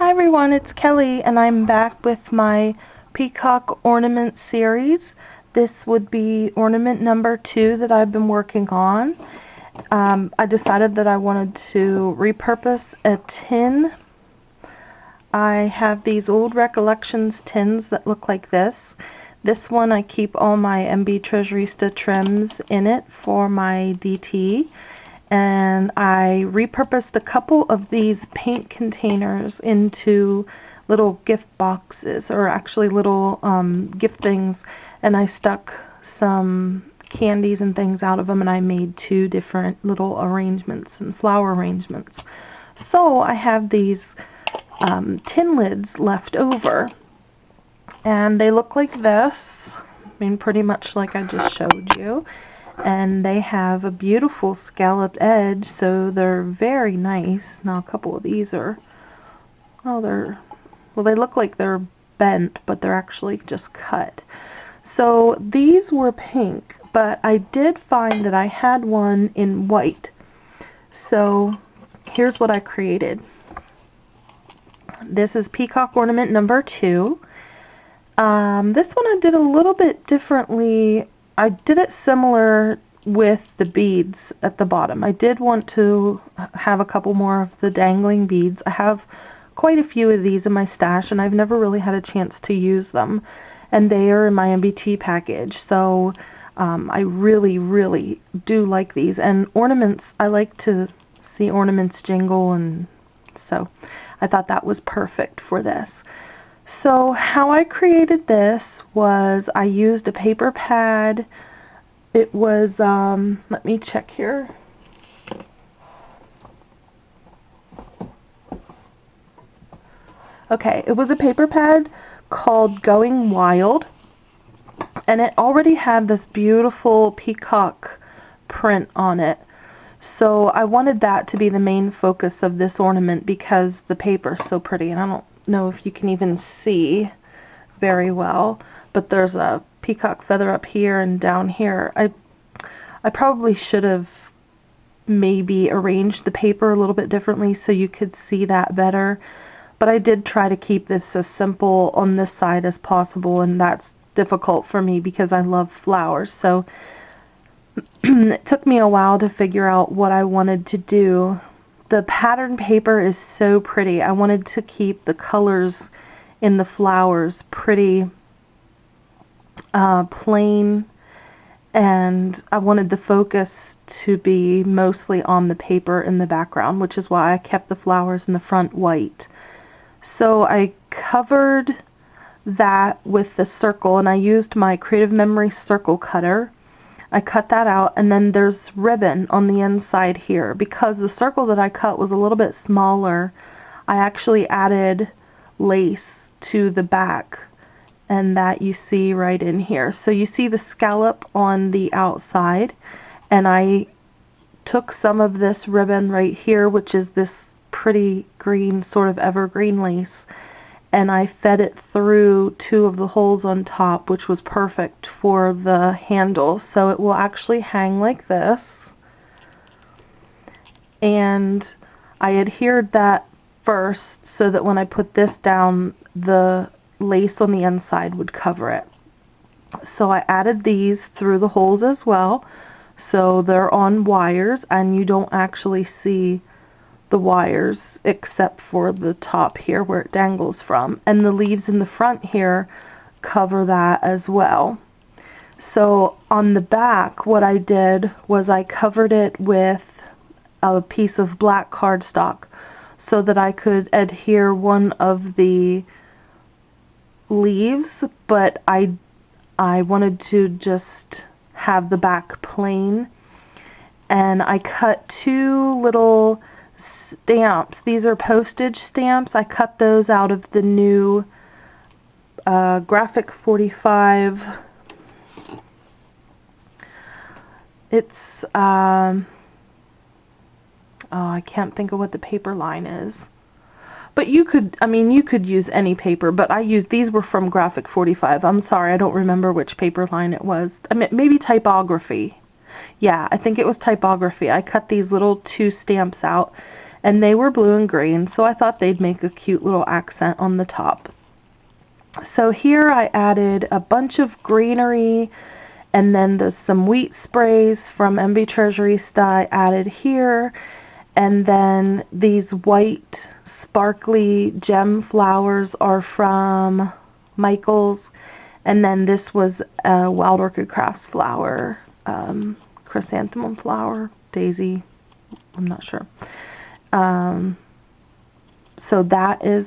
Hi everyone, it's Kelly and I'm back with my Peacock Ornament series. This would be ornament number 2 that I've been working on. I decided that I wanted to repurpose a tin. I have these old Recollections tins that look like this. This one I keep all my MB Treasurista trims in it for my DT. And I repurposed a couple of these paint containers into little gift boxes, or actually little gift things, and I stuck some candies and things out of them, and I made 2 different little arrangements and flower arrangements. So I have these tin lids left over, and they look like this. I mean, pretty much like I just showed you. And they have a beautiful scalloped edge, so they're very nice. Now a couple of these are, well, they look like they're bent, but they're actually just cut. So these were pink, but I did find that I had one in white. So here's what I created. This is Peacock Ornament number 2. This one I did a little bit differently. I did it similar with the beads at the bottom. I did want to have a couple more of the dangling beads. I have quite a few of these in my stash, and I've never really had a chance to use them. And they are in my MBT package, so I really do like these. And ornaments, I like to see ornaments jingle, and so I thought that was perfect for this. So how I created this was I used a paper pad. It was, let me check here. Okay, it was a paper pad called Going Wild, and it already had this beautiful peacock print on it. So I wanted that to be the main focus of this ornament because the paper is so pretty, and I don't know if you can even see very well, but there's a peacock feather up here and down here. I probably should have maybe arranged the paper a little bit differently so you could see that better, but I did try to keep this as simple on this side as possible, and that's difficult for me because I love flowers. So it took me a while to figure out what I wanted to do. The pattern paper is so pretty. I wanted to keep the colors in the flowers pretty plain, and I wanted the focus to be mostly on the paper in the background, which is why I kept the flowers in the front white. So I covered that with the circle, and I used my Creative Memory circle cutter. I cut that out, and then there's ribbon on the inside here. Because the circle that I cut was a little bit smaller, I actually added lace to the back, and that you see right in here. So you see the scallop on the outside, and I took some of this ribbon right here, which is this pretty green, sort of evergreen lace, and I fed it through 2 of the holes on top, which was perfect for the handle. So it will actually hang like this. And I adhered that first so that when I put this down, the lace on the inside would cover it. So I added these through the holes as well. So they're on wires, and you don't actually see the wires except for the top here where it dangles from, and the leaves in the front here cover that as well. So on the back, what I did was I covered it with a piece of black cardstock so that I could adhere one of the leaves, but I wanted to just have the back plain, and I cut 2 little stamps. These are postage stamps. I cut those out of the new Graphic 45. It's oh, I can't think of what the paper line is. But you could, I mean, you could use any paper, but I used, these were from Graphic 45. I'm sorry, I don't remember which paper line it was. I mean, maybe typography. Yeah, I think it was typography. I cut these little 2 stamps out, and they were blue and green, so I thought they'd make a cute little accent on the top. So here I added a bunch of greenery, and then there's some wheat sprays from MB Treasuryista I added here, and then these white sparkly gem flowers are from Michael's, and then this was a Wild Orchid Crafts flower, chrysanthemum flower, daisy, I'm not sure. So that is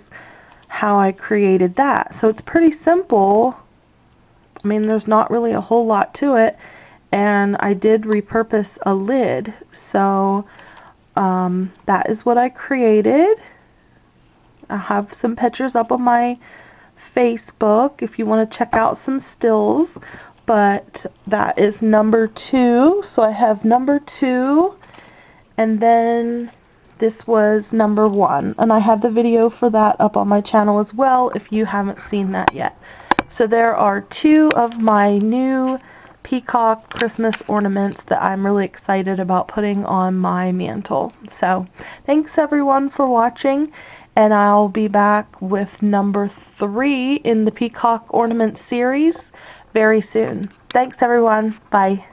how I created that. So it's pretty simple. I mean, there's not really a whole lot to it, and I did repurpose a lid. So that is what I created. I have some pictures up on my Facebook if you want to check out some stills, but that is number 2. So I have number 2, and then this was number 1, and I have the video for that up on my channel as well if you haven't seen that yet. So there are 2 of my new peacock Christmas ornaments that I'm really excited about putting on my mantle. So thanks everyone for watching, and I'll be back with number 3 in the Peacock Ornament series very soon. Thanks everyone. Bye.